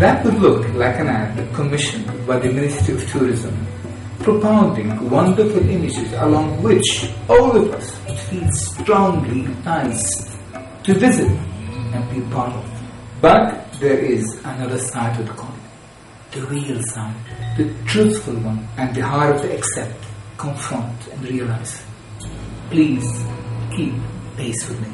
That would look like an ad commissioned by the Ministry of Tourism, propounding wonderful images along which all of us feel strongly enticed to visit and be part of. But there is another side to the coin, the real side, the truthful one, and the harder to accept, confront, and realize. Please keep pace with me.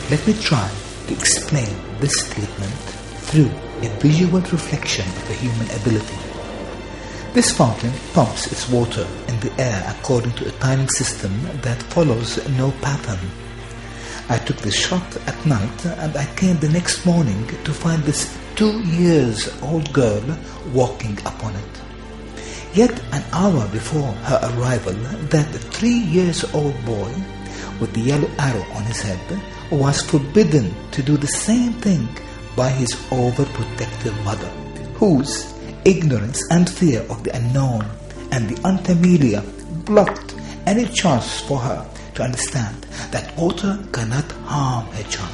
Let me try to explain this statement through a visual reflection of a human ability. This fountain pumps its water in the air according to a timing system that follows no pattern. I took this shot at night and I came the next morning to find this 2-year-old girl walking upon it. Yet an hour before her arrival, that 3-year-old boy with the yellow arrow on his head was forbidden to do the same thing by his overprotective mother, whose ignorance and fear of the unknown and the unfamiliar blocked any chance for her to understand that water cannot harm her child.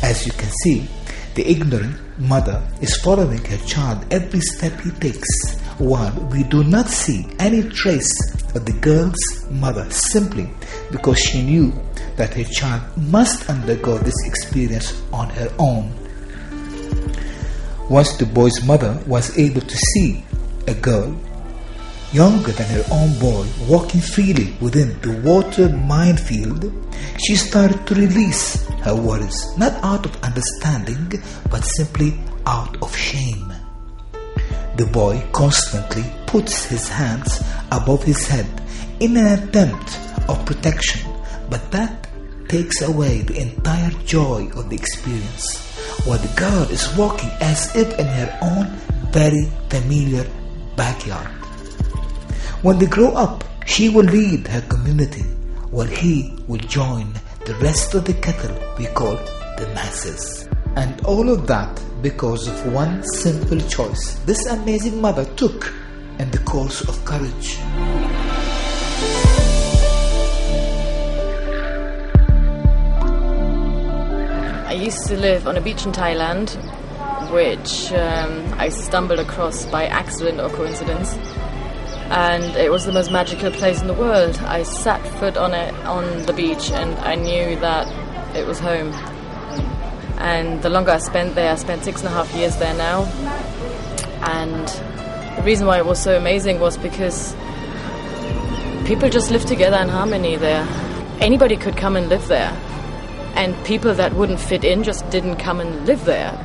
As you can see, the ignorant mother is following her child every step he takes, while we do not see any trace of the girl's mother simply because she knew that her child must undergo this experience on her own. Once the boy's mother was able to see a girl younger than her own boy walking freely within the water minefield, she started to release her worries, not out of understanding, but simply out of shame. The boy constantly puts his hands above his head in an attempt of protection, but that takes away the entire joy of the experience, while the girl is walking as if in her own very familiar backyard. When they grow up, she will lead her community, while he will join the rest of the cattle we call the masses. And all of that because of one simple choice this amazing mother took in the course of courage. I used to live on a beach in Thailand, which I stumbled across by accident or coincidence. And it was the most magical place in the world. I sat foot on it on the beach and I knew that it was home. And the longer I spent there, I spent 6.5 years there now. And the reason why it was so amazing was because people just lived together in harmony there. Anybody could come and live there. And people that wouldn't fit in just didn't come and live there.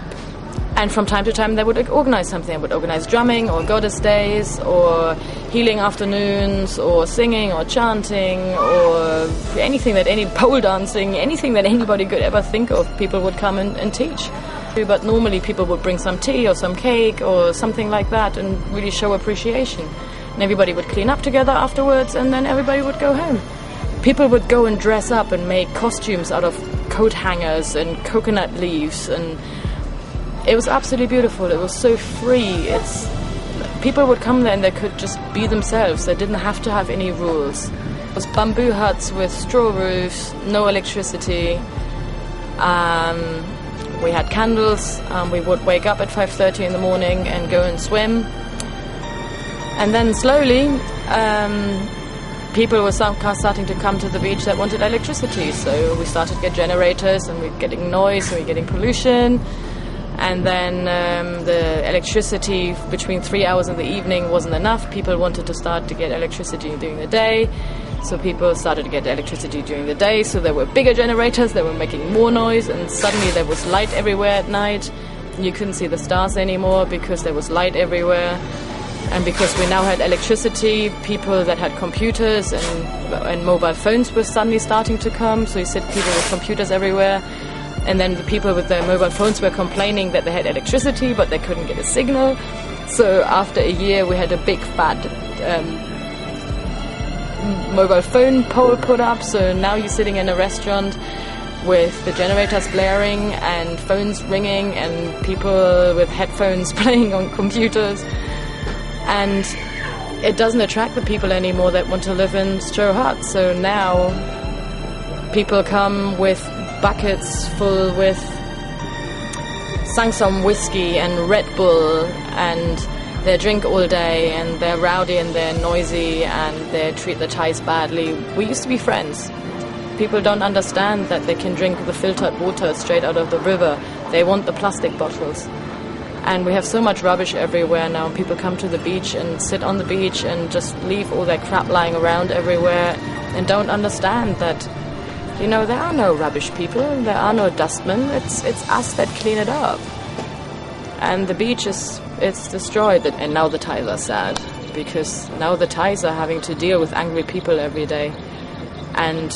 And from time to time they would organize something. They would organize drumming or goddess days or healing afternoons or singing or chanting or anything that pole dancing, anything that anybody could ever think of, people would come and teach. But normally people would bring some tea or some cake or something like that and really show appreciation. And everybody would clean up together afterwards and then everybody would go home. People would go and dress up and make costumes out of coat hangers and coconut leaves, and it was absolutely beautiful. It was so free. People would come there and they could just be themselves. They didn't have to have any rules. It was bamboo huts with straw roofs, no electricity. We had candles. We would wake up at 5:30 in the morning and go and swim. And then slowly, people were starting to come to the beach that wanted electricity. So we started to get generators and we're getting noise and we're getting pollution. And then the electricity between 3 hours in the evening wasn't enough. People wanted to start to get electricity during the day. So people started to get electricity during the day. So there were bigger generators, they were making more noise, and suddenly there was light everywhere at night. You couldn't see the stars anymore because there was light everywhere. And because we now had electricity, people that had computers and mobile phones were suddenly starting to come. So you said people with computers everywhere. And then the people with their mobile phones were complaining that they had electricity, but they couldn't get a signal. So after a year, we had a big fat mobile phone pole put up. So now you're sitting in a restaurant with the generators blaring and phones ringing and people with headphones playing on computers. And it doesn't attract the people anymore that want to live in straw huts. So now people come with buckets full with Sangsong whiskey and Red Bull, and they drink all day, and they're rowdy and they're noisy and they treat the Thais badly. We used to be friends. People don't understand that they can drink the filtered water straight out of the river. They want the plastic bottles. And we have so much rubbish everywhere now. People come to the beach and sit on the beach and just leave all their crap lying around everywhere and don't understand that, you know, there are no rubbish people, there are no dustmen. It's us that clean it up. And the beach it's destroyed. And now the Thais are sad, because now the Thais are having to deal with angry people every day. And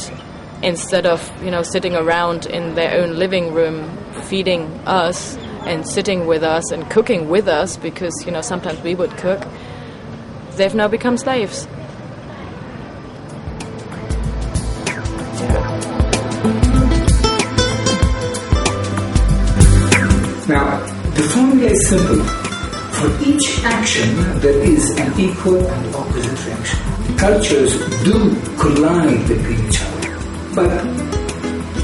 instead of, you know, sitting around in their own living room feeding us and sitting with us and cooking with us, because, you know, sometimes we would cook, they've now become slaves. Now, the formula is simple. For each action, there is an equal and opposite reaction. Cultures do collide between each other. But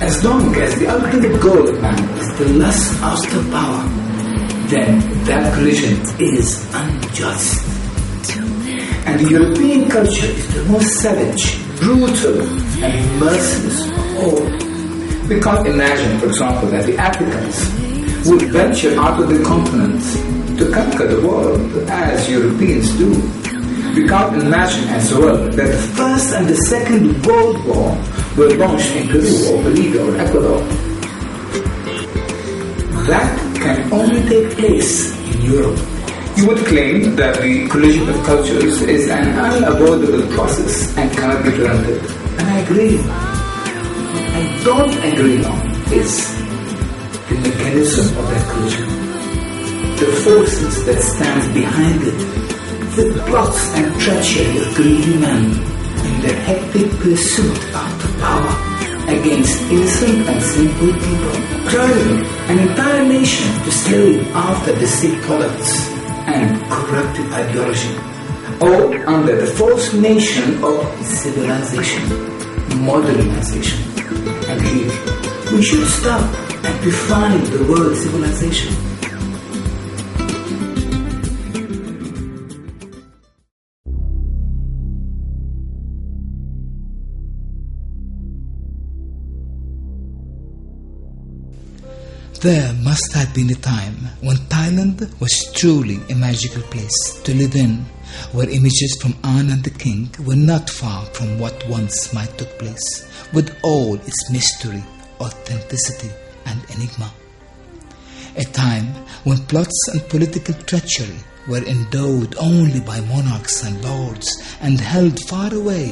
as long as the ultimate goal of man is the lust after power, then that collision is unjust. And the European culture is the most savage, brutal, and merciless of all. We can't imagine, for example, that the Africans would venture out of the continent to conquer the world as Europeans do. We can't imagine as well that the First and the Second World War were launched in Peru or Bolivia or Ecuador. That can only take place in Europe. You would claim that the collision of cultures is an unavoidable process and cannot be prevented. And I agree. What I don't agree on is the mechanism of that collision, the forces that stand behind it, the plots and treachery of greedy men in their hectic pursuit after power against innocent and simple people, driving an entire nation to slave after the sick products and corrupted ideology, all under the false nation of civilization, modernization. And here, we should stop and define the word civilization. There must have been a time when Thailand was truly a magical place to live in, where images from Anand the king were not far from what once might took place, with all its mystery, authenticity and enigma. A time when plots and political treachery were endowed only by monarchs and lords and held far away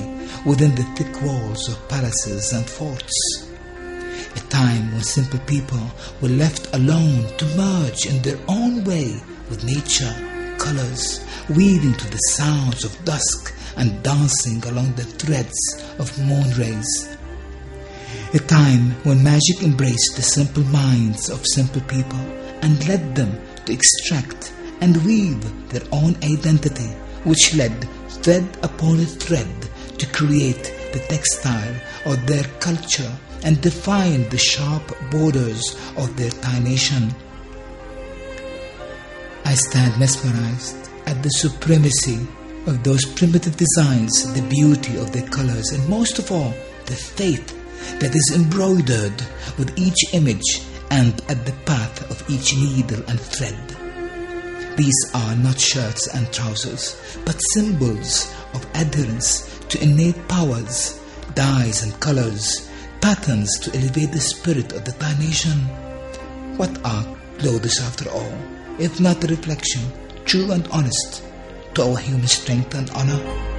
within the thick walls of palaces and forts. A time when simple people were left alone to merge in their own way with nature, colors, weaving to the sounds of dusk and dancing along the threads of moon rays. A time when magic embraced the simple minds of simple people and led them to extract and weave their own identity, which led thread upon a thread to create the textile of their culture and define the sharp borders of their Thai nation. I stand mesmerized at the supremacy of those primitive designs, the beauty of their colors, and most of all, the faith that is embroidered with each image and at the path of each needle and thread. These are not shirts and trousers, but symbols of adherence to innate powers, dyes and colors, patterns to elevate the spirit of the Thai nation. What are clothes after all, if not a reflection, true and honest, to our human strength and honor?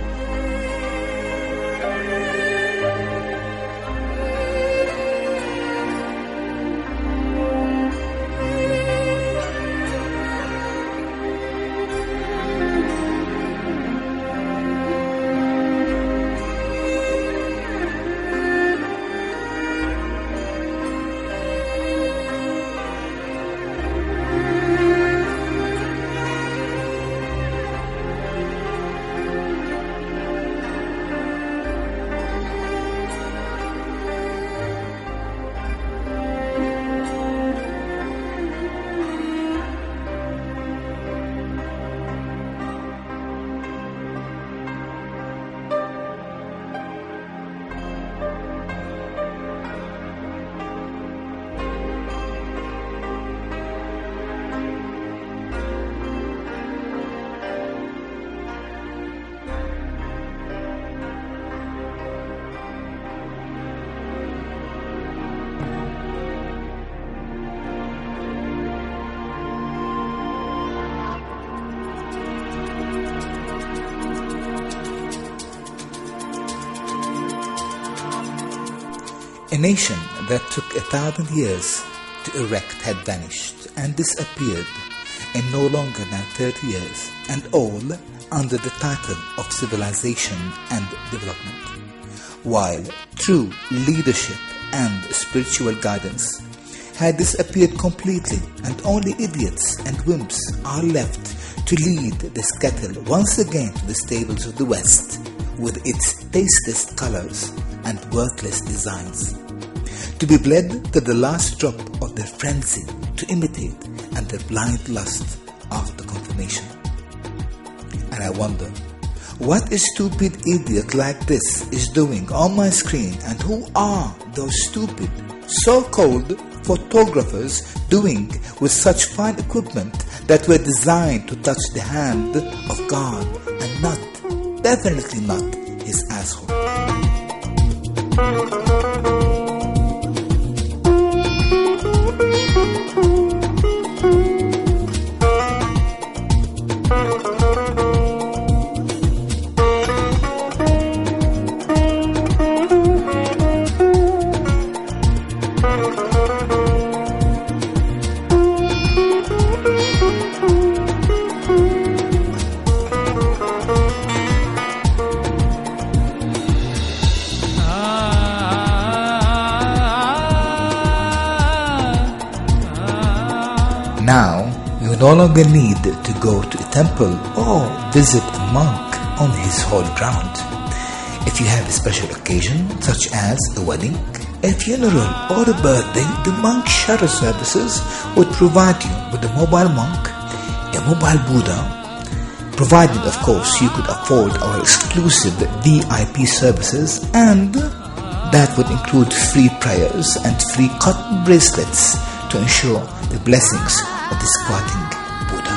A nation that took 1,000 years to erect had vanished and disappeared in no longer than 30 years, and all under the title of civilization and development, while true leadership and spiritual guidance had disappeared completely, and only idiots and wimps are left to lead this cattle once again to the stables of the West with its tasteless colors and worthless designs, to be bled to the last drop of their frenzy to imitate and their blind lust after confirmation. And I wonder, what a stupid idiot like this is doing on my screen, and who are those stupid so-called photographers doing with such fine equipment that were designed to touch the hand of God and not, definitely not, his asshole. Now, you no longer need to go to a temple or visit a monk on his holy ground. If you have a special occasion, such as a wedding, a funeral, or a birthday, the monk shuttle services would provide you with a mobile monk, a mobile Buddha, provided, of course, you could afford our exclusive VIP services, and that would include free prayers and free cotton bracelets to ensure the blessings of the squatting Buddha.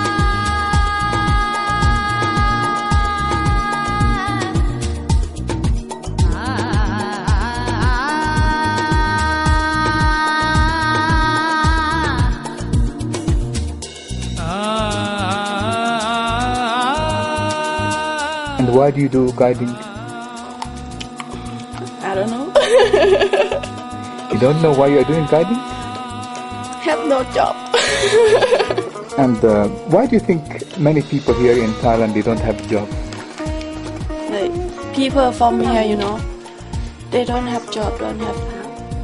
And why do you do guiding? I don't know. You don't know why you are doing guiding? Have no job. And why do you think many people here in Thailand, they don't have a job? Like people from here, they don't have job, don't have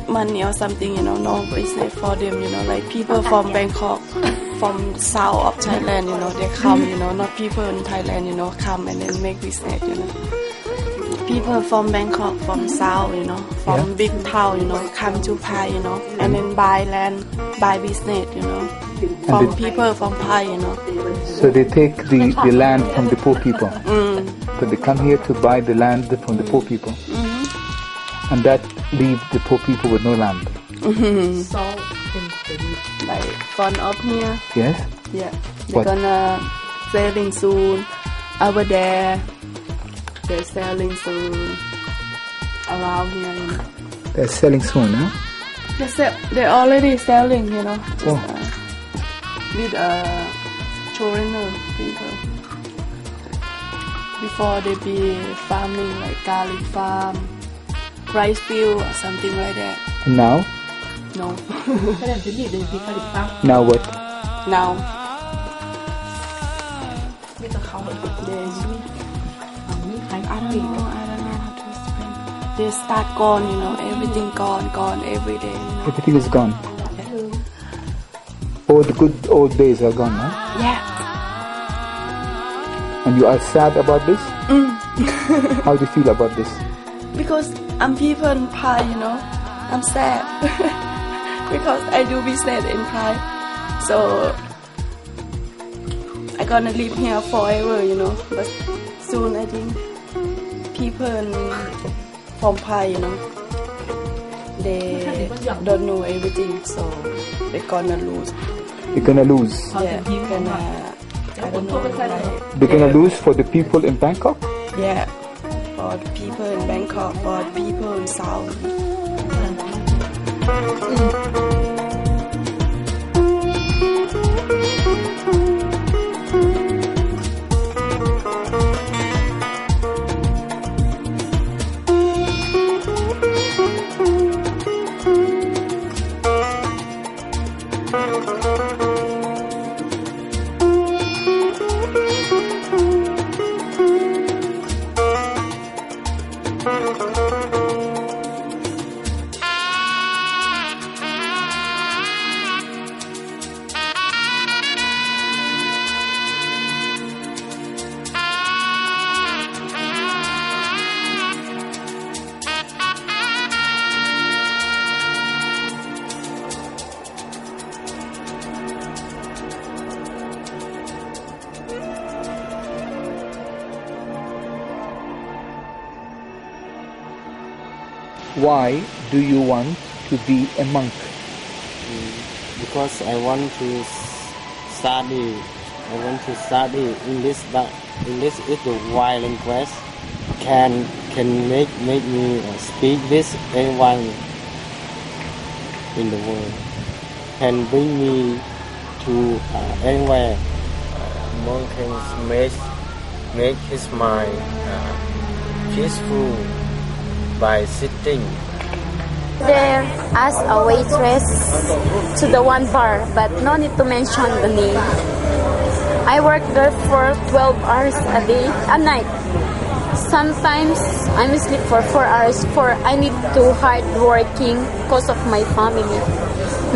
money or something, no business for them, like people from Bangkok, from south of Thailand, they come, not people in Thailand, come and then make business, People from Bangkok, from south, from big town, come to Pai, and then buy land, buy business, from people from Pai, So they take the land from the poor people. So they come here to buy the land from the poor people. And that leaves the poor people with no land. So, like front up here. Yes? Yeah. They're gonna selling soon. Over there, they're selling soon. Around here, They're selling soon, huh? They're already selling, just, with foreigner people. Before they be farming like garlic farm, rice field or something like that. And now? No. Now what? Now. I don't know how to explain. They start gone, everything gone every day. Everything is gone. All the good old days are gone, huh? Yeah. And you are sad about this? How do you feel about this? Because I'm people in Pai, I'm sad. Because I do business in Pai. So I'm gonna live here forever, But soon I think people from Pai, they don't know everything, so they're gonna lose. You're gonna lose. Yeah, I don't know. They're gonna lose for the people in Bangkok? Yeah, for the people in Bangkok, for the people in South. Why do you want to be a monk? Because I want to study. I want to study English, but English is the wild language. Can make me speak with anyone in the world. Can bring me to anywhere. Monk can make his mind peaceful by sitting. There as a waitress to the one bar, but no need to mention the name. I work there for 12 hours a day, a night. Sometimes I'm asleep for 4 hours for I need to hard working because of my family.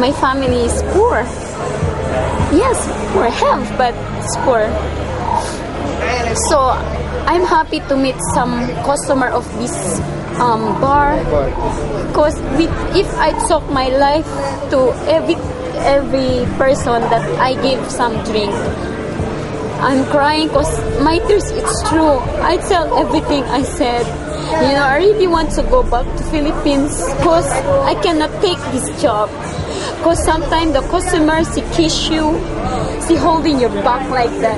My family is poor. Yes, poor health, but it's poor. So I'm happy to meet some customer of this bar, because if I talk my life to every person that I give some drink, I'm crying because my tears, it's true. I tell everything I said. I really want to go back to Philippines because I cannot take this job. Because sometimes the customers, she kiss you, she holding your back like that.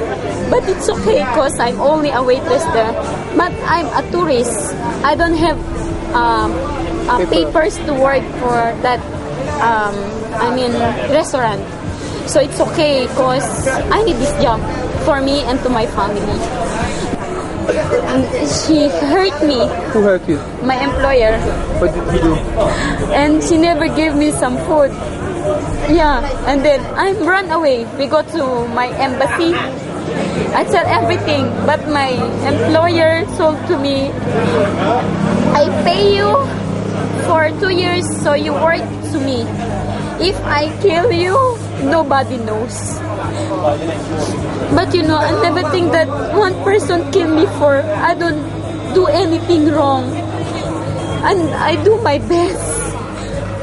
But it's okay because I'm only a waitress there. But I'm a tourist. I don't have papers to work for that restaurant. So it's okay because I need this job for me and to my family. And she hurt me. Who hurt you? My employer. What did he do? And she never gave me some food. Yeah, and then I run away. We go to my embassy. I tell everything, but my employer told to me, I pay you for 2 years, so you work to me. If I kill you, nobody knows. But I never think that one person kill me for I don't do anything wrong. And I do my best.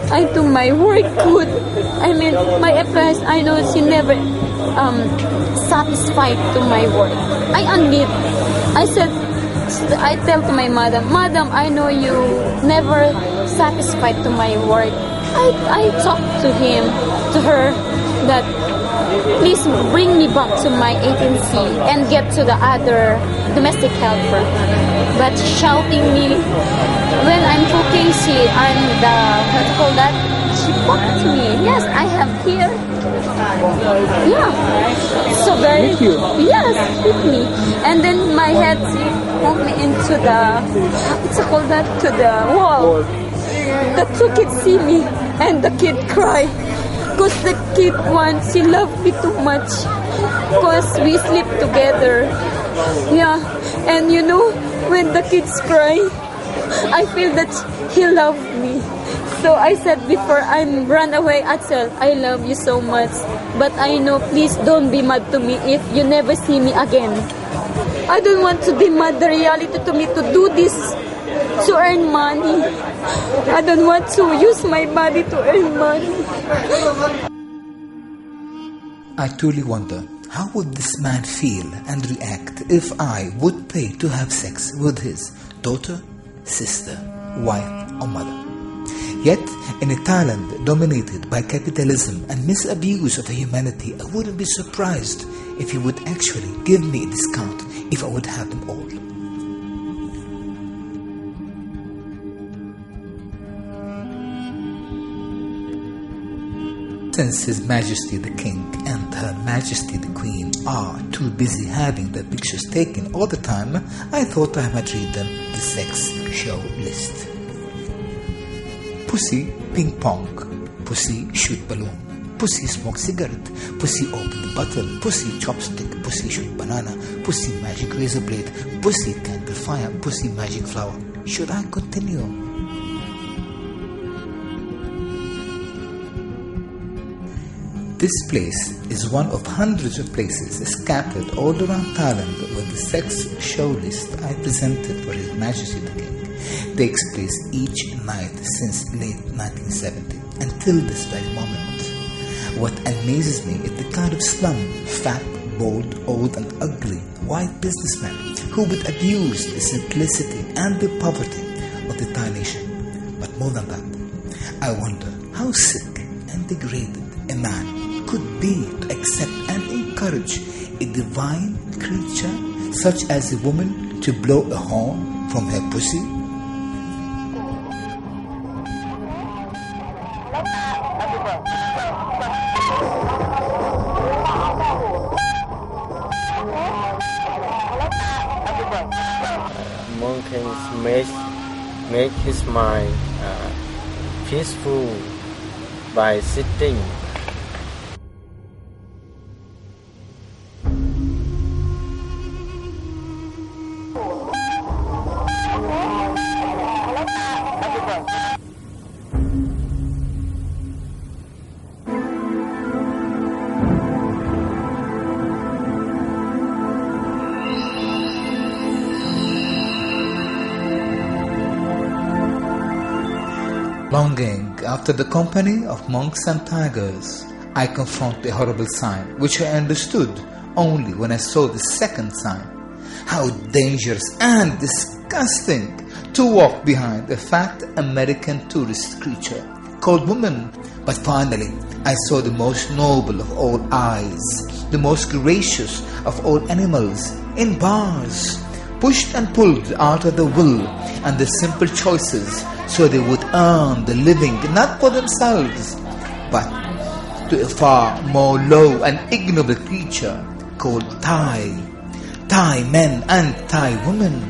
I do my work good. My employers, I know she never satisfied to my work. I admit. I tell to my madam, I know you never satisfied to my work. I talk to her, that please bring me back to my agency and get to the other domestic helper. But shouting me when I'm cooking, she talked to me. Yes, I have here. Yeah, so very. With you? Yes, with me. And then my head, she moved me into to the wall. The two kids see me and the kid cry. Because the kid she loved me too much. Because we sleep together. Yeah, and when the kids cry, I feel that he loved me. So I said before I run away, Atsel, I love you so much. But I know, please don't be mad to me if you never see me again. I don't want to demand the reality to me to do this to earn money. I don't want to use my body to earn money. I truly wonder, how would this man feel and react if I would pay to have sex with his daughter, sister, wife or mother? Yet, in a Thailand dominated by capitalism and misabuse of humanity, I wouldn't be surprised if he would actually give me a discount if I would have them all. Since His Majesty the King and Her Majesty the Queen are too busy having their pictures taken all the time, I thought I might read them the sex show list. Pussy ping pong, pussy shoot balloon, pussy smoke cigarette, pussy open the bottle, pussy chopstick, pussy shoot banana, pussy magic razor blade, pussy candle fire, pussy magic flower. Should I continue? This place is one of hundreds of places scattered all around Thailand where the sex show list I presented for His Majesty the King takes place each night since late 1970 until this very moment. What amazes me is the kind of slum, fat, bold, old and ugly white businessmen who would abuse the simplicity and the poverty of the Thai nation by But more than that, I wonder how sick and degraded a man could be to accept and encourage a divine creature such as a woman to blow a horn from her pussy. Monk can make his mind peaceful by sitting. Longing after the company of monks and tigers, I confront a horrible sign, which I understood only when I saw the second sign. How dangerous and disgusting to walk behind a fat American tourist creature called woman. But finally, I saw the most noble of all eyes, the most gracious of all animals, in bars, pushed and pulled out of the will and the simple choices, so they would earn the living not for themselves, but to a far more low and ignoble creature called Thai men and Thai women.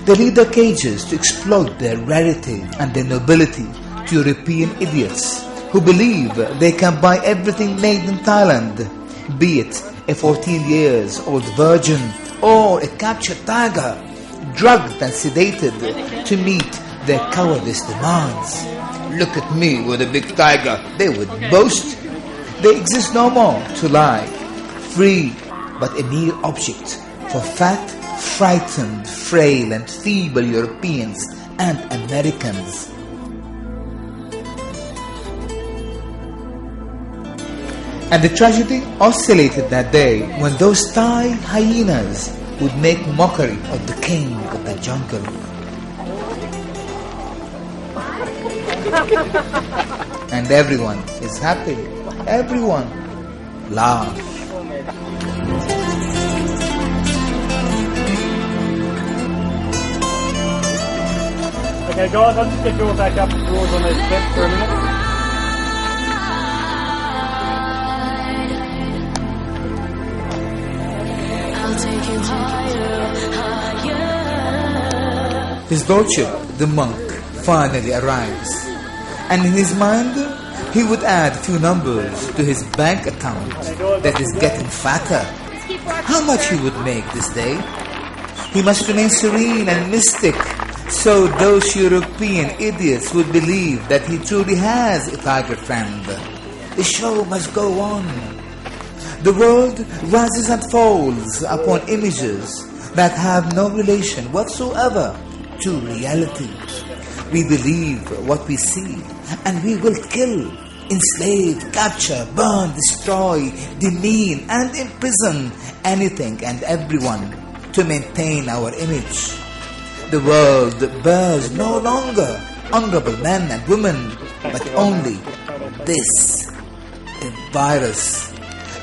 They leave their cages to exploit their rarity and their nobility to European idiots who believe they can buy everything made in Thailand, be it a 14 years old virgin or a captured tiger, drugged and sedated to meet their cowardice demands. Look at me with a big tiger, they would boast. They exist no more to lie, free, but a mere object for fat, frightened, frail and feeble Europeans and Americans. And the tragedy oscillated that day when those Thai hyenas would make mockery of the king of the jungle. And everyone is happy. Everyone laughs. Okay guys, I'll just get you all back up towards on those steps for a minute. His Lordship, the monk, finally arrives, and in his mind, he would add a few numbers to his bank account that is getting fatter. How much he would make this day? He must remain serene and mystic, so those European idiots would believe that he truly has a tiger friend. The show must go on. The world rises and falls upon images that have no relation whatsoever to reality. We believe what we see, and we will kill, enslave, capture, burn, destroy, demean, and imprison anything and everyone to maintain our image. The world bears no longer honorable men and women, but only this, a virus,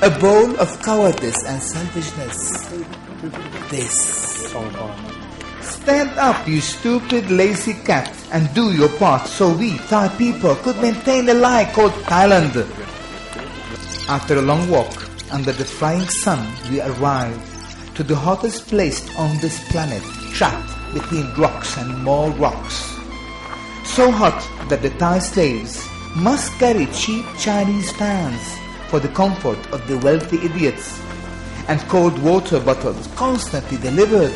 a bowl of cowardice and selfishness. This. Stand up, you stupid, lazy cat, and do your part so we, Thai people, could maintain a lie called Thailand. After a long walk under the frying sun, we arrived to the hottest place on this planet, trapped between rocks and more rocks. So hot that the Thai slaves must carry cheap Chinese fans for the comfort of the wealthy idiots, and cold water bottles constantly delivered.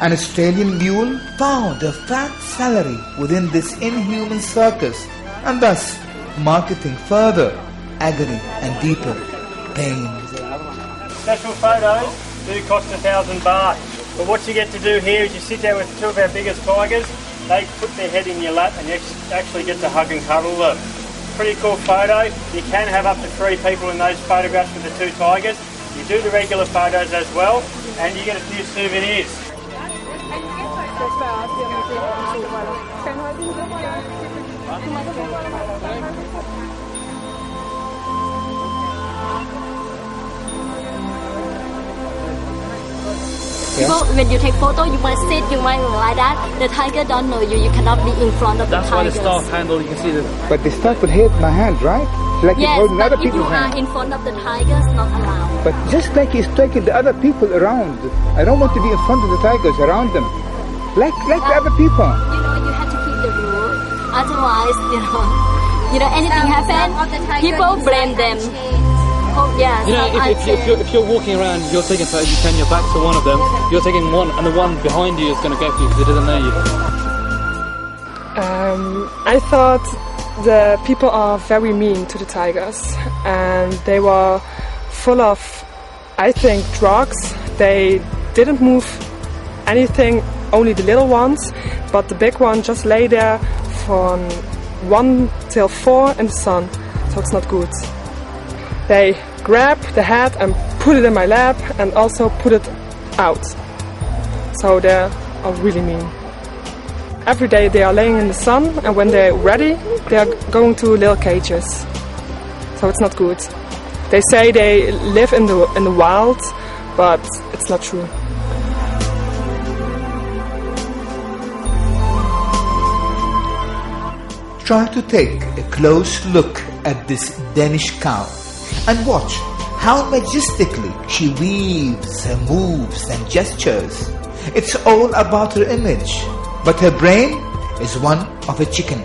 An Australian mule found a fat salary within this inhuman circus, and thus marketing further agony and deeper pain. Special photos do cost 1,000 baht, but what you get to do here is you sit there with two of our biggest tigers, they put their head in your lap and you actually get to hug and cuddle them. Pretty cool photo. You can have up to 3 people in those photographs with the 2 tigers. You do the regular photos as well, and you get a few souvenirs. People, when you take photo, you might sit, you might like that. The tiger don't know you. You cannot be in front of the tigers. That's why the staff handle, you can see the... But the staff will hold my hand, right? Like he's Yes, holding but other if you people's are hand. in front of the tigers, not allowed. But just like he's taking the other people around. I don't want to be in front of the tigers, around them. Like the other people. You know, you have to keep the rule. Otherwise, anything happen, people blame them. Oh, yes. You know, if you're walking around, you're taking photos, you turn your back to one of them, you're taking one, and the one behind you is going to go for you because it doesn't know you. I thought the people are very mean to the tigers, and they were full of, I think, drugs. They didn't move anything, only the little ones, but the big one just lay there from 1 till 4 in the sun, so it's not good. They grab the head and put it in my lap and also put it out. So they are really mean. Every day they are laying in the sun, and when they're ready, they are going to little cages. So it's not good. They say they live in the wild, but it's not true. Try to take a close look at this Danish cow and watch how majestically she weaves her moves and gestures. It's all about her image, but her brain is one of a chicken.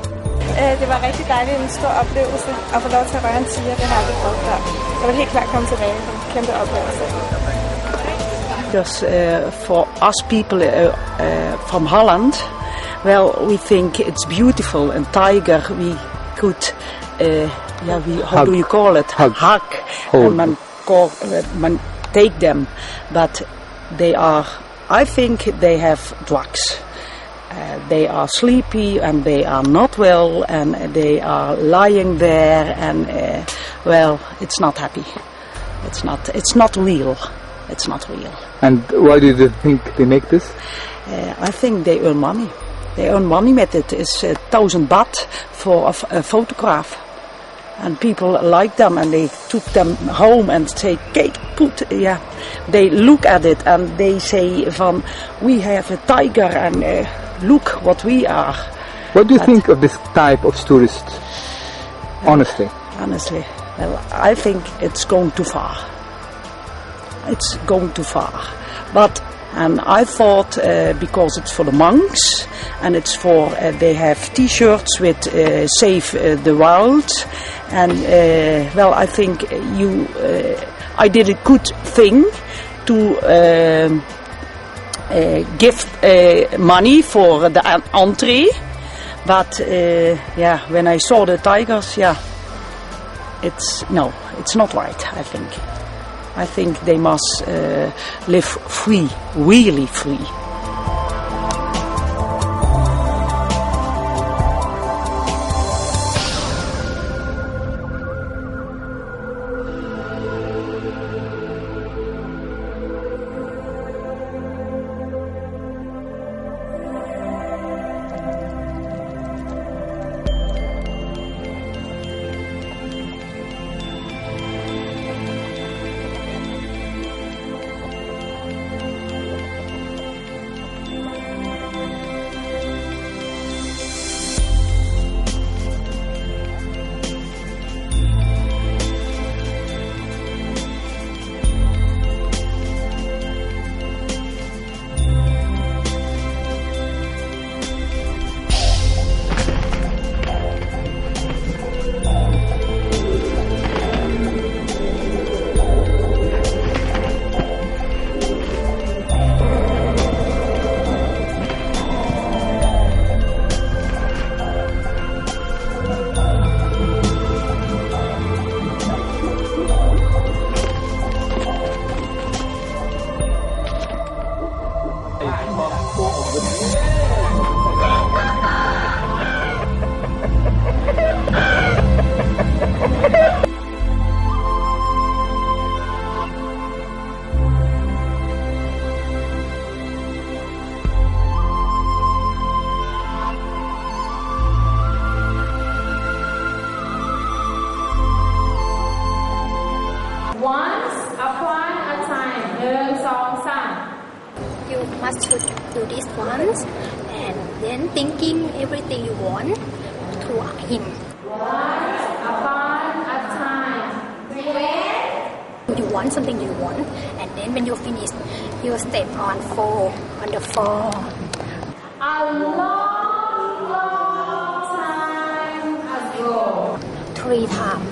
Det var rigtig dejligt, en stor oplevelse at få lov til at røre en tiger. Det har jeg aldrig prøvet før. Jeg vil helt klart komme tilbage for en kæmpe oplevelse. Because for us people from Holland, well, we think it's beautiful, and tiger we could, how do you call it? Hug. And man take them, but they are, I think they have drugs. They are sleepy and they are not well, and they are lying there, and well, it's not happy. It's not real. It's not real. And why do you think they make this? I think they earn money. They earn money with it. It's 1,000 baht for a photograph. And people like them, and they took them home and say, they look at it and they say, we have a tiger, and look what we are. What do you think of this type of tourists? Honestly. Honestly, well, I think it's going too far. It's going too far. But I thought because it's for the monks, and it's for they have T-shirts with Save the World, and well, I think I did a good thing to give money for the entry, but when I saw the tigers, it's not right. I think they must live free, really free. everything you want to him. Once upon a time, when You want something you want, and then when you finish, you step on the floor. a long, long time ago, 3 times.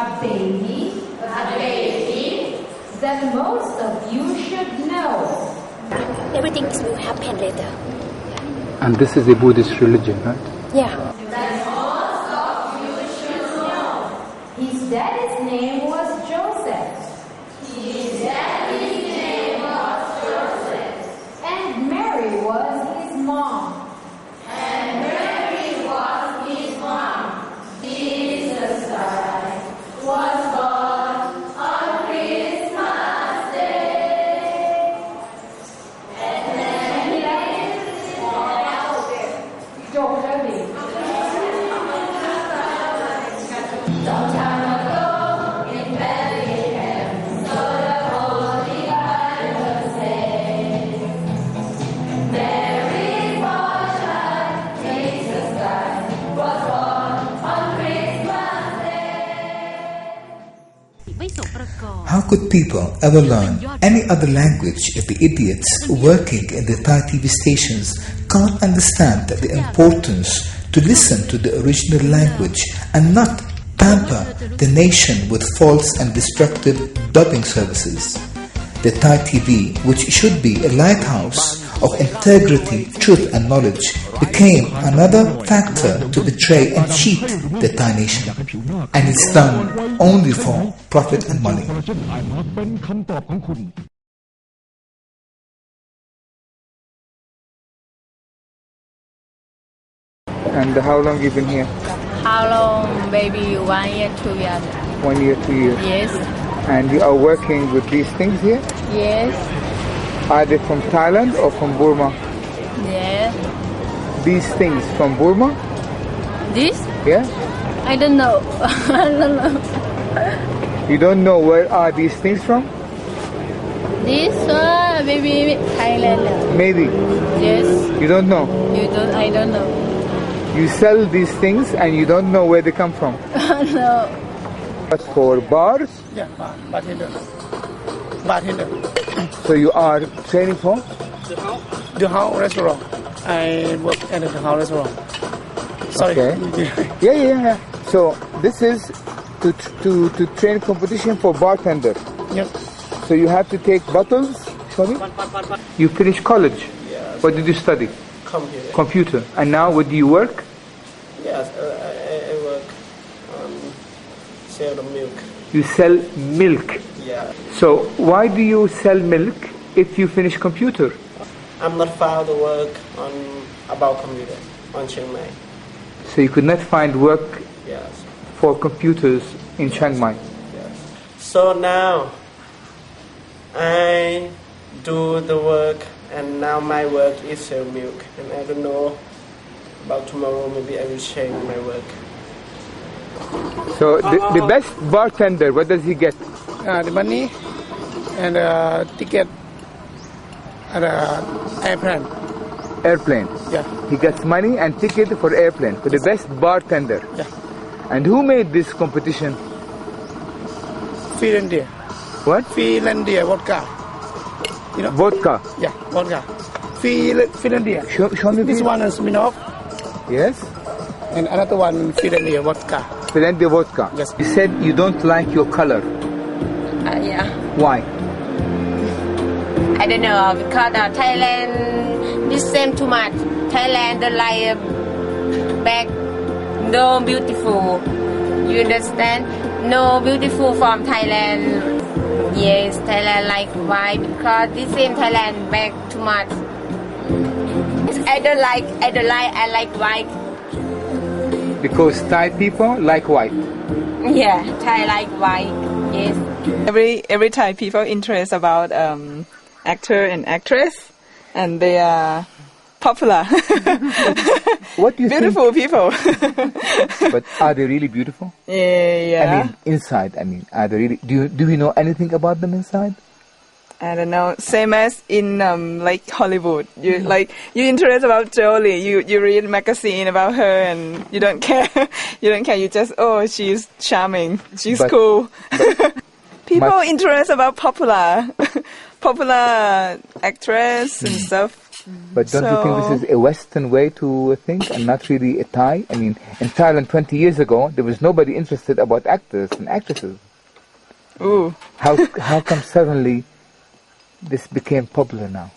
a baby that most of you should know. Everything will happen later. And this is a Buddhist religion, right? Yeah. That most of you should know. His daddy's name was Joseph. And Mary was his mom. Jesus Christ was born on Christmas Day. And then he Some time ago in Bethlehem, so the Holy Bible says, Mary's born child, Jesus Christ, was born on Christmas Day. How could people ever learn any other language if the idiots working in the Thai TV stations can't understand the importance to listen to the original language and not pamper the nation with false and destructive dubbing services? The Thai TV, which should be a lighthouse of integrity, truth and knowledge, became another factor to betray and cheat the Thai nation. And it's done only for profit and money. And how long you been here? How long? Maybe 1 year, 2 years. 1 year, 2 years. Yes. And you are working with these things here? Yes. Are they from Thailand or from Burma? Yes. These things from Burma? This? Yeah? I don't know. I don't know. You don't know where are these things from? This one, maybe Thailand. Maybe. Yes. You don't know? I don't know. You sell these things and you don't know where they come from? No. But for bars? Yeah, bartender. Bartender. So you are training for? The house restaurant. I work at the house restaurant. Sorry. Okay. Yeah. So this is to train competition for bartender. Yep. So you have to take bottles. Sorry? You finished college? Yes. What did you study? Computer. And now what do you work? Yes, I work sell the milk. You sell milk. Yeah. So why do you sell milk if you finish computer? I'm not found to work about computer on Chiang Mai. So you could not find work Yes. for computers in Chiang Mai. Yes. So now I do the work, and now my work is sell milk, and I don't know about tomorrow. Maybe I will change my work. So the best bartender, what does he get? The money and ticket and airplane. Airplane. Yeah. He gets money and ticket for airplane for the best bartender. Yeah. And who made this competition? Finlandia. What? Finlandia vodka. You know? Vodka. Yeah, vodka. Finlandia. Show me This please. one is Smirnoff. Yes. And another one Finlandia vodka. Finlandia vodka. Yes. You said you don't like your color. Yeah. Why? I don't know, because Thailand this same too much. Thailand the like back no beautiful. You understand? No beautiful from Thailand. Yes, Thailand like white because this same Thailand back too much. I like white. Because Thai people like white. Yeah, Thai like white. Yes. Every Thai people interest about actor and actress, and they are popular. What do you beautiful people. But are they really beautiful? Yeah. I mean, inside. I mean, are they really? Do we know anything about them inside? I don't know, same as in like Hollywood. You you interested about Jolie. You read magazine about her and you don't care. You don't care. You just she's charming. She's cool. People interested about popular actress and stuff. But don't you think this is a Western way to think and not really a Thai? I mean, in Thailand 20 years ago, there was nobody interested about actors and actresses. Ooh. How come suddenly this became popular now?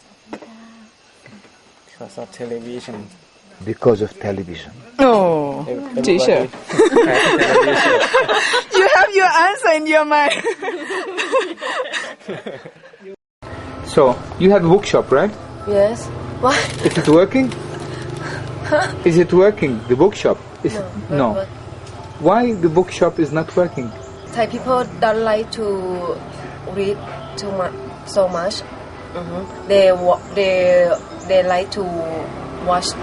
Because of television. Because of television. Oh, teacher. You have your answer in your mind. So, you have a bookshop, right? Yes. What? Is it working? Huh? Is it working, the bookshop? No. Why the bookshop is not working? Thai people don't like to read so much. They like to watch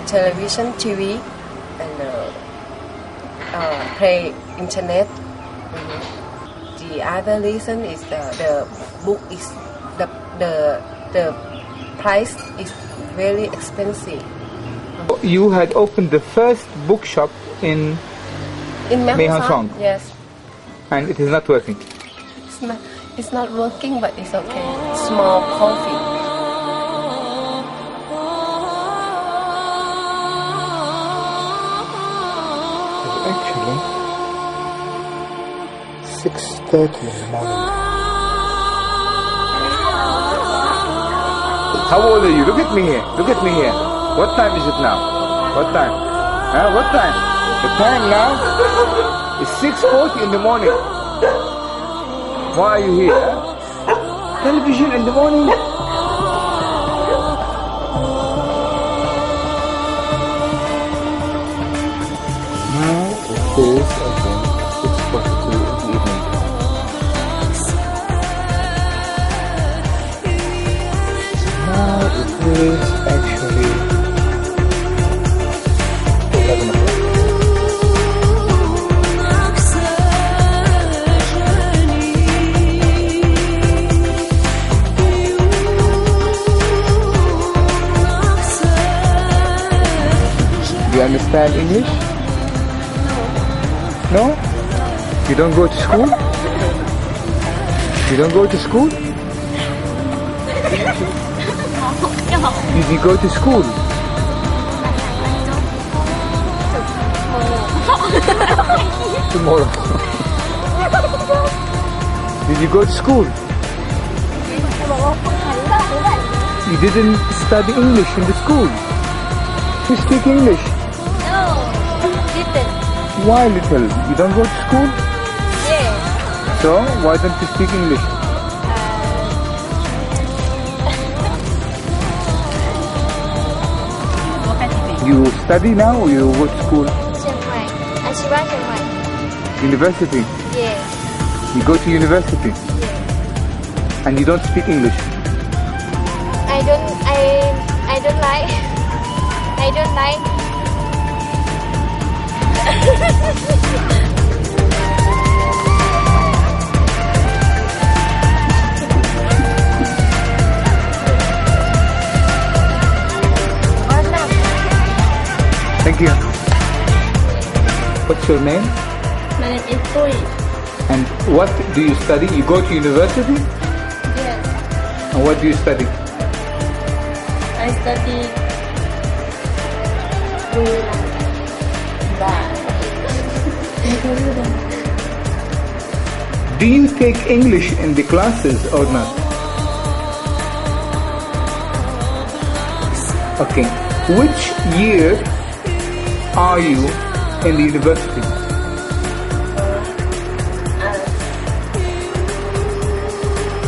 television, TV, and play internet. The other reason is the book is the price is very expensive. You had opened the first bookshop in Mae Hong Son. Yes. And it is not working. It's not working, but it's okay. Small coffee. Actually, 6:30 in the morning. How old are you? Look at me here. Look at me here. What time is it now? What time? What time? The time now is 6:40 in the morning. Why are you here? Television in the morning. Now it is again 6:42 in the evening. Now it is actually 11 o'clock. Do you understand English? No? You don't go to school? You don't go to school? Did you go to school? Tomorrow. Did you go to school? You didn't study English in the school? You speak English? No, little. Why little? You don't go to school? Yes. So, why don't you speak English? You study now or you go to school? University? Yes. You go to university? Yes. And you don't speak English? I don't like. I don't like. Thank you. What's your name? My name is Tui. And what do you study? You go to university? Yes. And what do you study? I study Do you take English in the classes or not? Okay. Which year are you in the university?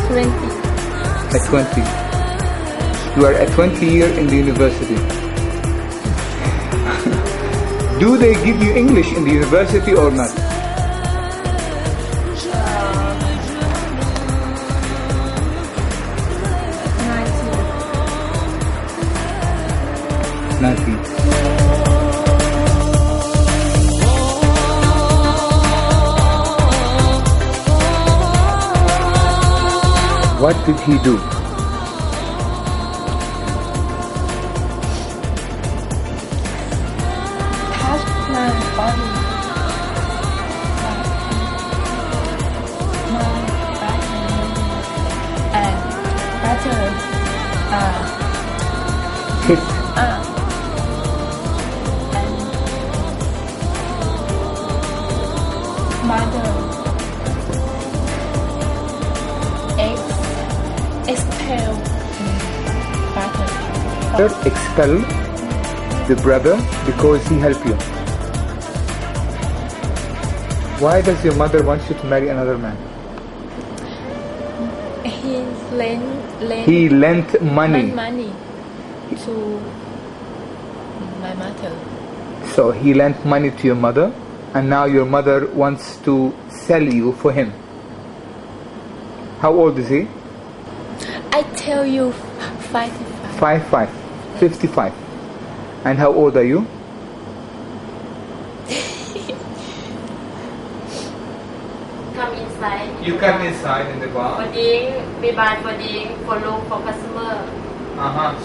20. At 20. You are at 20 year in the university. Do they give you English in the university or not? Nothing. What did he do? Touch my body. My body and better Hit. and mother expel brother. Expel the brother because he helped you. Why does your mother want you to marry another man? He He lent money. money to my mother. So he lent money to your mother, and now your mother wants to sell you for him. How old is he? I tell you 55. 55. And how old are you? Come inside. You come inside in the bar. We buy for look for customer.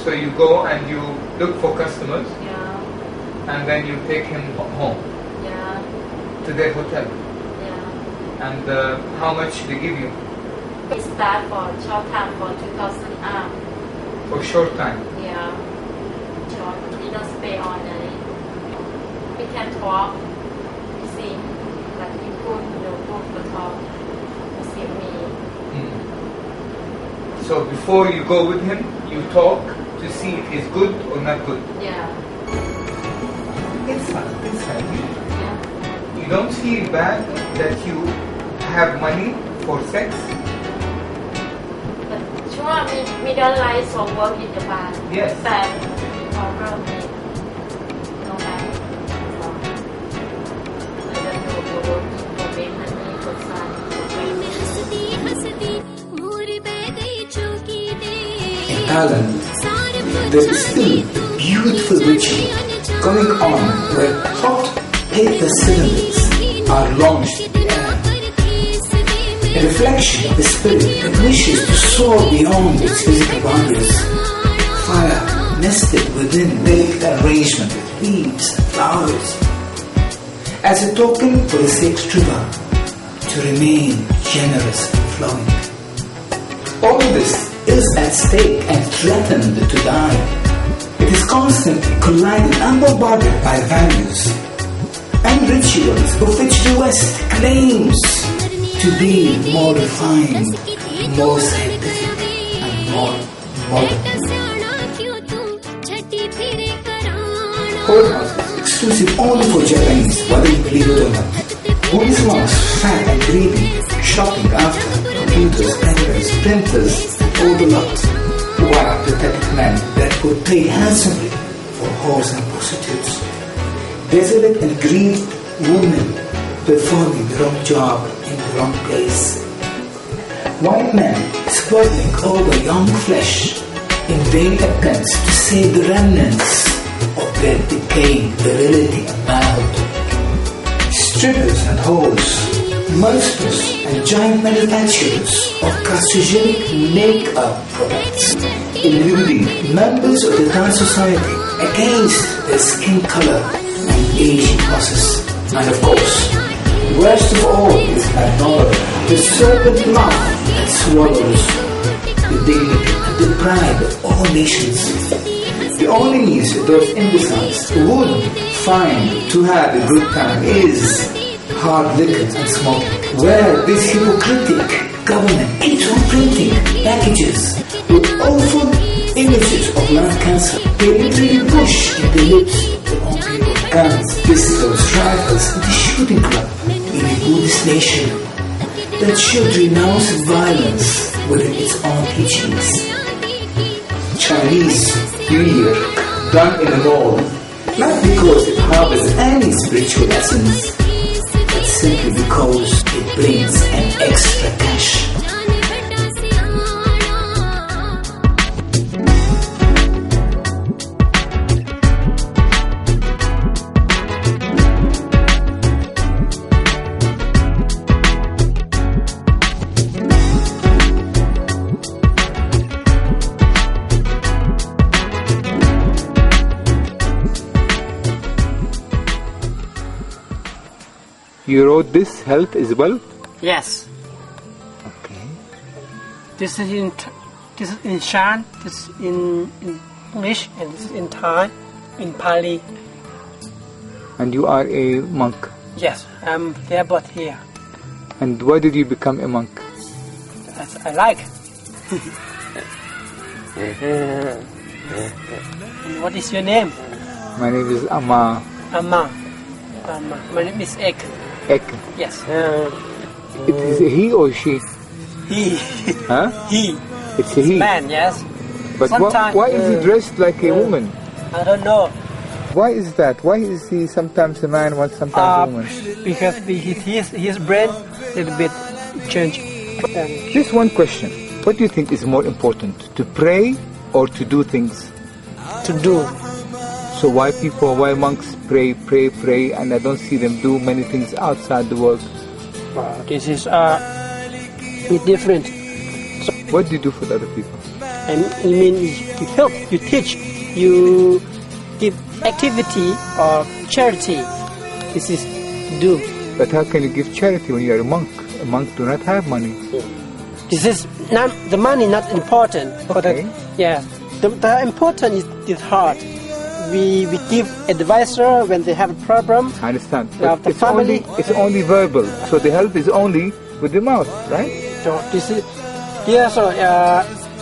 So you go and you look for customers, Yeah. and then you take him home Yeah. to their hotel. Yeah. And how much they give you? We start for short time for 2,000 For short time. Yeah. Short. We don't stay all night. We can talk. We sing. But we go for talk. You see me. So before you go with him, you talk to see if he's good or not good. Yeah. Inside. Yeah. You don't feel bad that you have money for sex? Sure, we don't like some work in the bar. Yes. But problem is no bad. I don't know work for make money for fun. In Thailand, there is still a beautiful ritual going on where hot paper cylinders are launched in the air. A reflection of the spirit that wishes to soar beyond its physical boundaries. Fire nested within delicate arrangement with leaves and flowers. As a token for the sacred river to remain generous and flowing. All this is at stake and threatened to die. It is constantly colliding and bombarded by values and rituals of which the West claims to be more refined, more scientific, and more modern. Courthouses exclusive only for Japanese, whether you believe it or not. Buddhist monks, fat and greedy, shopping after computers, cameras, printers, all the lot. White pathetic men that would pay handsomely for whores and prostitutes. Desolate and grieved women performing the wrong job in the wrong place. White men squabbling over young flesh in vain attempts to save the remnants of their decaying virility and manhood. Strippers and whores, monsters and giant manufacturers of carcinogenic makeup products, eluding members of the Thai society against their skin color and aging process. And of course, worst of all is ignored the serpent mouth that swallows the dignity and the pride of all nations. The only means those imbeciles would find to have a good time is hard liquor and smoking, where this hypocritic government keeps on printing packages with awful images of lung cancer. They literally push in the lips of their own people guns, pistols, rifles in the shooting club in a Buddhist nation that should renounce violence within its own teachings. Chinese New Year done in a mall, not because it harbors any spiritual essence, but simply because it brings an extra cash. You wrote this health as well? Yes. Okay. This is in Shan, this is in English, and this is in Thai, in Pali. And you are a monk? Yes, I'm there but here. And why did you become a monk? That's I like. What is your name? My name is Ammar. Ammar. My name is Ek. Ek. Yes. It is a he or she? He. Huh? He. It's a he. Man, yes. But why is he dressed like a woman? I don't know. Why is that? Why is he sometimes a man, sometimes a woman? Because his brain a little bit changed. Just one question. What do you think is more important, to pray or to do things? To do. So why monks pray, and I don't see them do many things outside the world? This is different. So what do you do for the other people? I mean, you help, you teach, you give activity or charity. This is do. But how can you give charity when you are a monk? A monk do not have money. This is not the money. Not important. Okay. The important is the heart. We give advisor when they have a problem. I understand. But it's only verbal. So the help is only with the mouth, right? So this is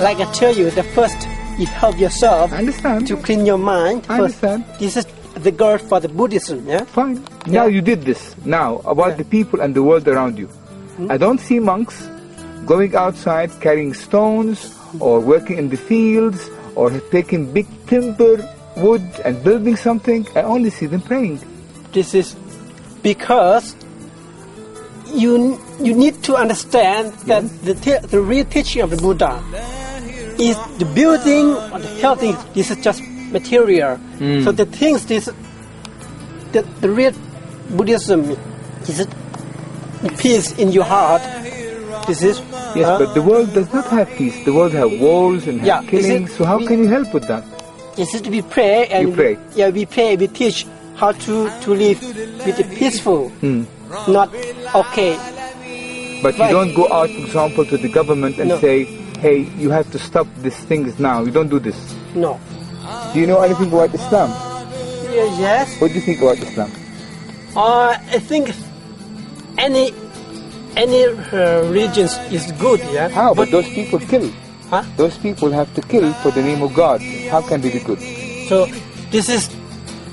like I tell you, the first you help yourself. I understand. To clean your mind. I understand. This is the goal for the Buddhism. Yeah. Fine. Now you did this. Now about the people and the world around you. I don't see monks going outside carrying stones or working in the fields or taking big timber, wood and building something. I only see them praying. This is because you need to understand that the real teaching of the Buddha is the building or the healthy. This is just material. So the things the real Buddhism is peace in your heart. This is but the world does not have peace. The world have wars and have killing. So how can you help with that? This is we pray and you pray. We pray. We teach how to live with a peaceful, not okay. But you don't go out, for example, to the government and say, "Hey, you have to stop these things now." You don't do this. No. Do you know anything about Islam? Yes. What do you think about Islam? I think any religion is good. Yeah. How? But those people kill. Huh? Those people have to kill for the name of God. How can they be good? So this is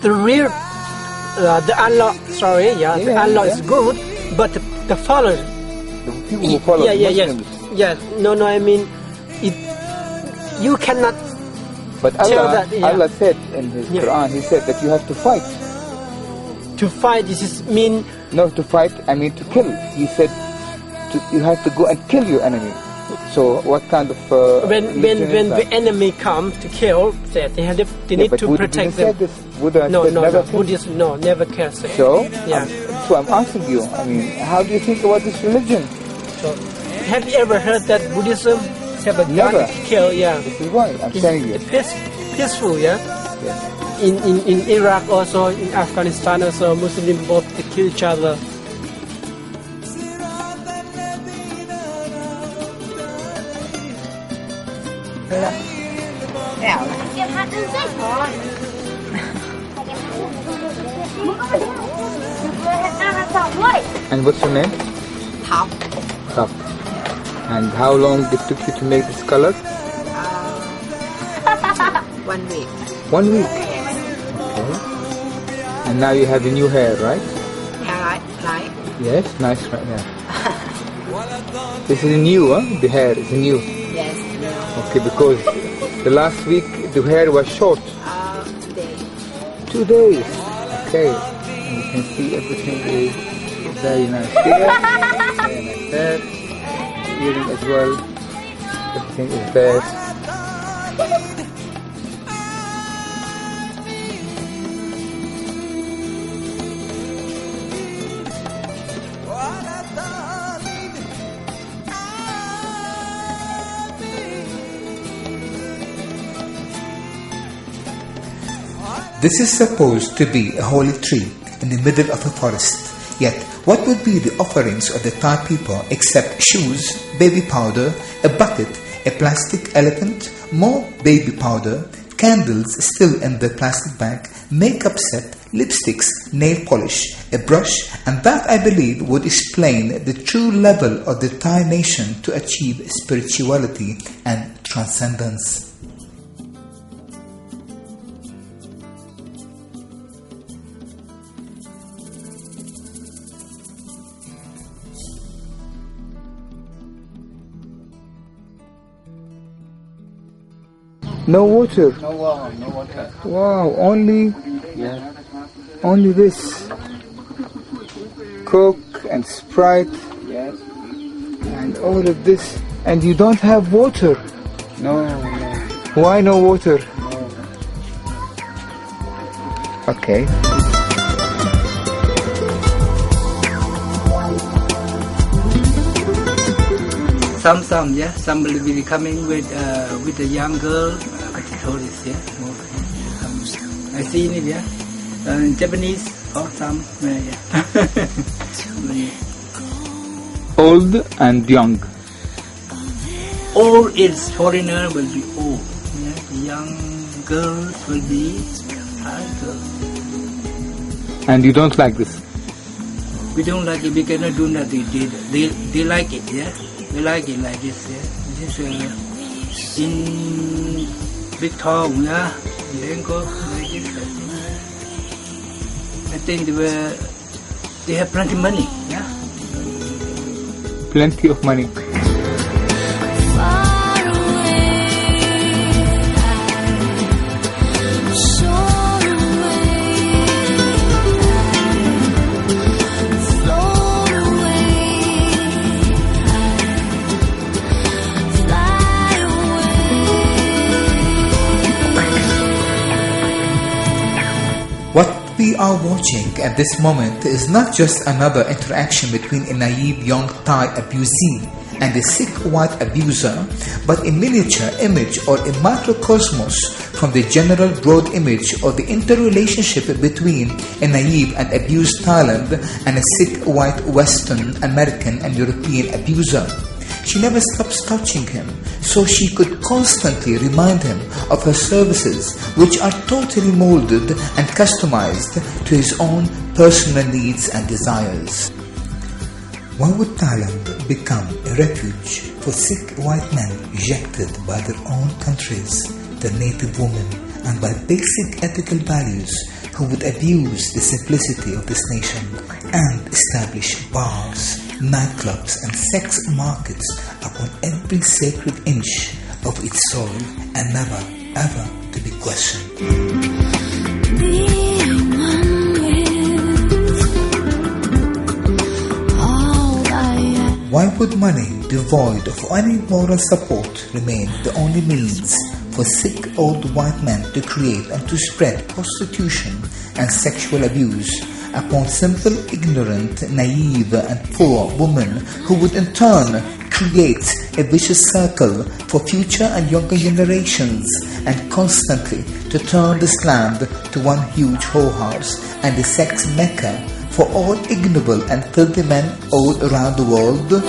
the real. The Allah. Sorry. The Allah is good, but the followers. The people who follow Muslims. No. I mean, you cannot. But Allah said in His Quran, He said that you have to fight. To fight, this is mean. No, to fight, I mean to kill. He said you have to go and kill your enemy. So what kind of when the enemy come to kill, they need to protect them. Said this. Buddha no, said never kill. Buddhism, no, never kill. So so I'm asking you. I mean, how do you think about this religion? So, have you ever heard that Buddhism have a gun to kill? Yeah. This is why I'm telling you. Peaceful, yeah. In Iraq also, in Afghanistan also, Muslims both kill each other. And what's your name? Thap. Thap. And how long it took you to make this color? 1 week. 1 week? Okay. And now you have a new hair, right? Yeah, right. Yes, nice right now. This is new, huh? The hair is new. Yes. Okay, because the last week the hair was short. 2 days. 2 days. Okay. And you can see everything is very nice here. Very nice there. Earring as well. Everything is there. This is supposed to be a holy tree in the middle of a forest. Yet, what would be the offerings of the Thai people except shoes, baby powder, a bucket, a plastic elephant, more baby powder, candles still in the plastic bag, makeup set, lipsticks, nail polish, a brush, and that I believe would explain the true level of the Thai nation to achieve spirituality and transcendence. No water. No water. No water. Wow, only this. Coke and Sprite. Yes. And all of this. And you don't have water. No. Why no water? No. Okay. Some will be coming with a young girl, tourists, I see it, Japanese or some, Old and young. Old is foreigner will be old, young girls will be Thai girls. And you don't like this? We don't like it, we cannot do nothing, they like it, They like it like this, This in big town, Then go like this. I think they have plenty of money, Plenty of money. What we are watching at this moment is not just another interaction between a naive young Thai abusee and a sick white abuser, but a miniature image or a microcosmos from the general broad image of the interrelationship between a naive and abused Thailand and a sick white Western, American and European abuser. She never stops touching him, so she could constantly remind him of her services, which are totally molded and customized to his own personal needs and desires. Why would Thailand become a refuge for sick white men rejected by their own countries, their native women, and by basic ethical values who would abuse the simplicity of this nation and establish bars, nightclubs and sex markets upon every sacred inch of its soil and never ever to be questioned? Why would money devoid of any moral support remain the only means for sick old white men to create and to spread prostitution and sexual abuse upon simple, ignorant, naive and poor women who would in turn create a vicious circle for future and younger generations and constantly to turn this land to one huge whorehouse and a sex mecca for all ignoble and filthy men all around the world?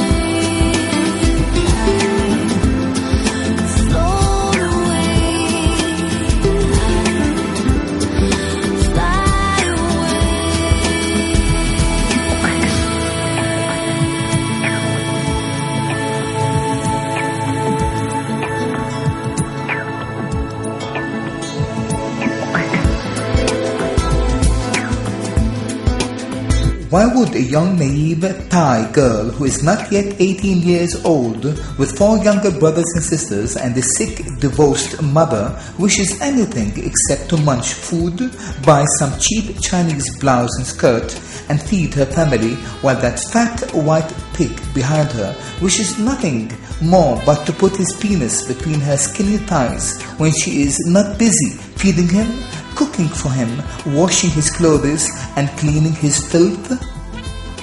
Why would a young naive Thai girl who is not yet 18 years old with 4 younger brothers and sisters and a sick divorced mother wishes anything except to munch food, buy some cheap Chinese blouse and skirt and feed her family while that fat white pig behind her wishes nothing more but to put his penis between her skinny thighs when she is not busy feeding him, cooking for him, washing his clothes and cleaning his filth?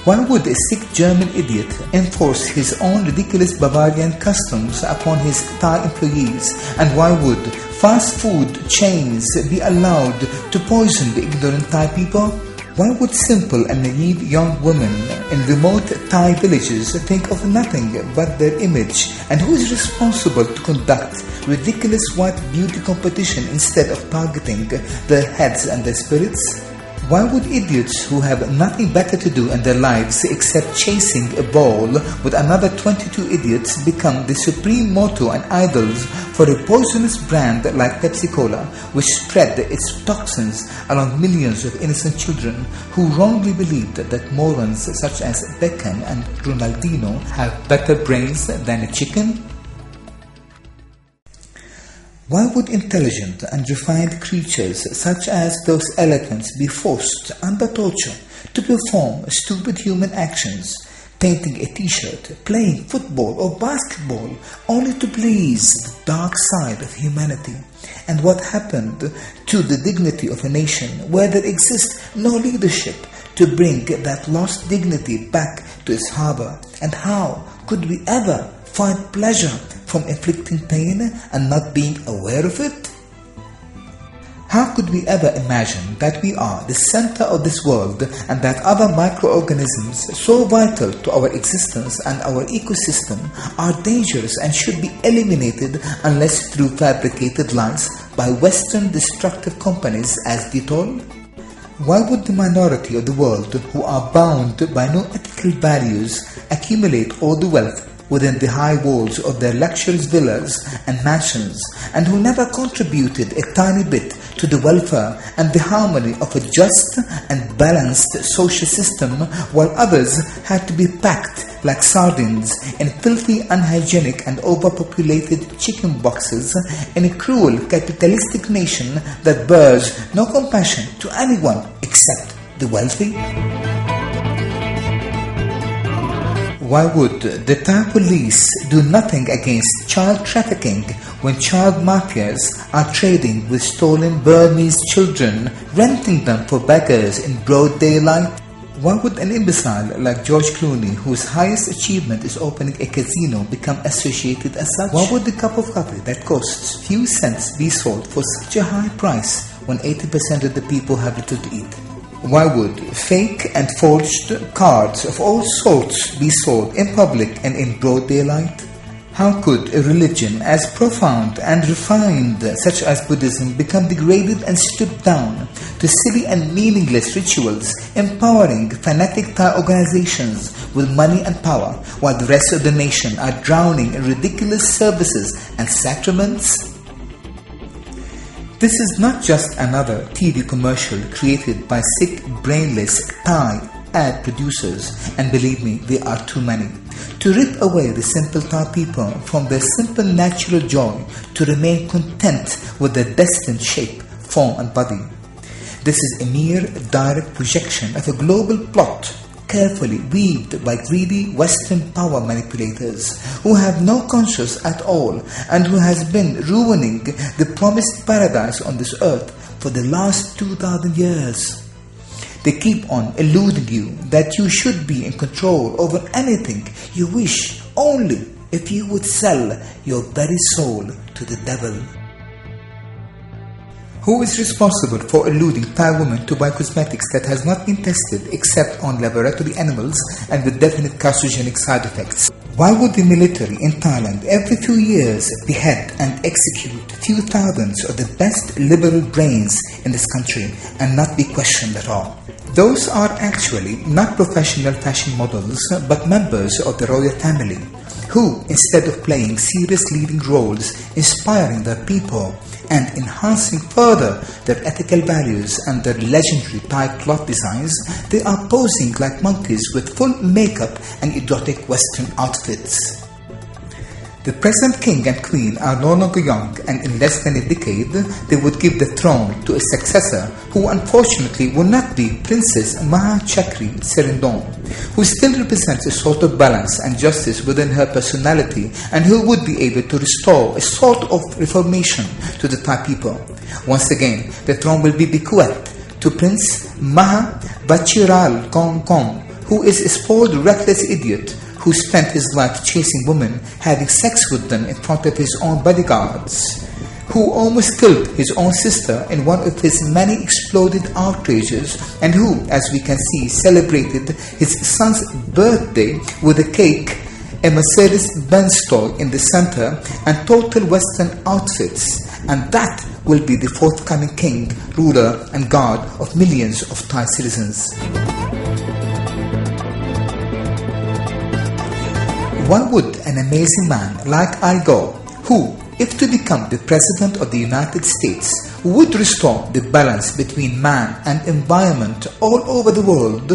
Why would a sick German idiot enforce his own ridiculous Bavarian customs upon his Thai employees? And why would fast food chains be allowed to poison the ignorant Thai people? Why would simple and naive young women in remote Thai villages think of nothing but their image? And who is responsible to conduct ridiculous white beauty competition instead of targeting their heads and their spirits? Why would idiots who have nothing better to do in their lives except chasing a ball with another 22 idiots become the supreme motto and idols for a poisonous brand like Pepsi-Cola, which spread its toxins along millions of innocent children who wrongly believed that morons such as Beckham and Ronaldinho have better brains than a chicken? Why would intelligent and refined creatures such as those elephants be forced under torture to perform stupid human actions, painting a t-shirt, playing football or basketball, only to please the dark side of humanity? And what happened to the dignity of a nation where there exists no leadership to bring that lost dignity back to its harbor? And how could we ever find pleasure from inflicting pain and not being aware of it? How could we ever imagine that we are the center of this world and that other microorganisms so vital to our existence and our ecosystem are dangerous and should be eliminated unless through fabricated lies by Western destructive companies as Dettol? Why would the minority of the world who are bound by no ethical values accumulate all the wealth within the high walls of their luxurious villas and mansions, and who never contributed a tiny bit to the welfare and the harmony of a just and balanced social system, while others had to be packed like sardines in filthy, unhygienic and overpopulated chicken boxes in a cruel capitalistic nation that bears no compassion to anyone except the wealthy? Why would the Thai police do nothing against child trafficking when child mafias are trading with stolen Burmese children, renting them for beggars in broad daylight? Why would an imbecile like George Clooney, whose highest achievement is opening a casino, become associated as such? Why would the cup of coffee that costs few cents be sold for such a high price when 80% of the people have little to eat? Why would fake and forged cards of all sorts be sold in public and in broad daylight? How could a religion as profound and refined such as Buddhism become degraded and stripped down to silly and meaningless rituals, empowering fanatic Thai organizations with money and power, while the rest of the nation are drowning in ridiculous services and sacraments? This is not just another TV commercial created by sick, brainless Thai ad producers, and believe me, there are too many, to rip away the simple Thai people from their simple natural joy to remain content with their destined shape, form and body. This is a mere direct projection of a global plot carefully weaved by greedy Western power manipulators who have no conscience at all and who has been ruining the promised paradise on this earth for the last 2,000 years. They keep on eluding you that you should be in control over anything you wish only if you would sell your very soul to the devil. Who is responsible for eluding Thai women to buy cosmetics that has not been tested except on laboratory animals and with definite carcinogenic side effects? Why would the military in Thailand every few years behead and execute few thousands of the best liberal brains in this country and not be questioned at all? Those are actually not professional fashion models but members of the royal family who, instead of playing serious leading roles, inspiring their people and enhancing further their ethical values and their legendary Thai cloth designs, they are posing like monkeys with full makeup and exotic Western outfits. The present king and queen are no longer young, and in less than a decade they would give the throne to a successor who unfortunately will not be Princess Maha Chakri Serendon, who still represents a sort of balance and justice within her personality and who would be able to restore a sort of reformation to the Thai people. Once again, the throne will be bequeathed to Prince Maha Vajiralongkorn, who is a spoiled, reckless idiot who spent his life chasing women, having sex with them in front of his own bodyguards. who almost killed his own sister in one of his many exploded outrages, and who, as we can see, celebrated his son's birthday with a cake, a Mercedes-Benz toy in the center, and total Western outfits. And that will be the forthcoming king, ruler, and god of millions of Thai citizens. Why would an amazing man like Al Gore, who, if to become the President of the United States, would restore the balance between man and environment all over the world,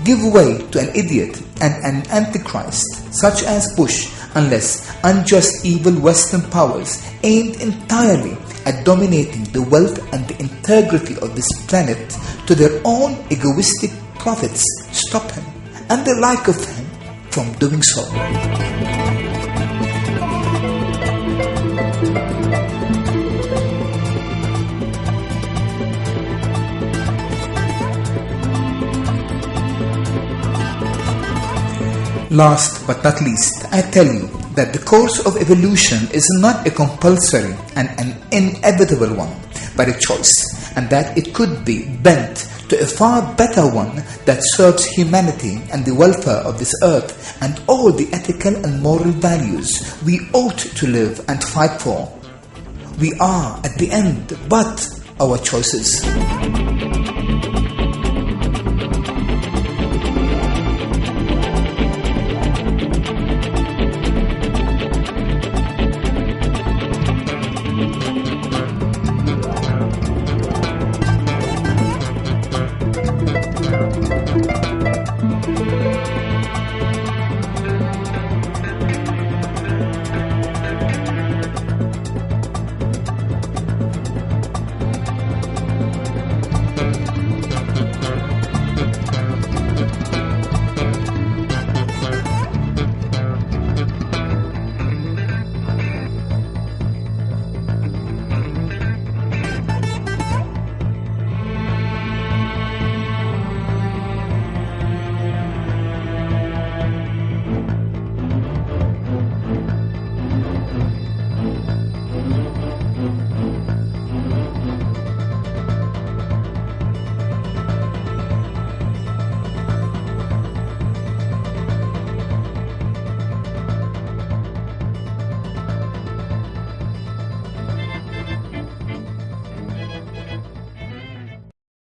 give way to an idiot and an antichrist such as Bush, unless unjust evil Western powers aimed entirely at dominating the wealth and the integrity of this planet to their own egoistic profits stop him and the like of him from doing so? Last but not least, I tell you that the course of evolution is not a compulsory and an inevitable one, but a choice, and that it could be bent to a far better one that serves humanity and the welfare of this earth and all the ethical and moral values we ought to live and fight for. We are at the end, but our choices.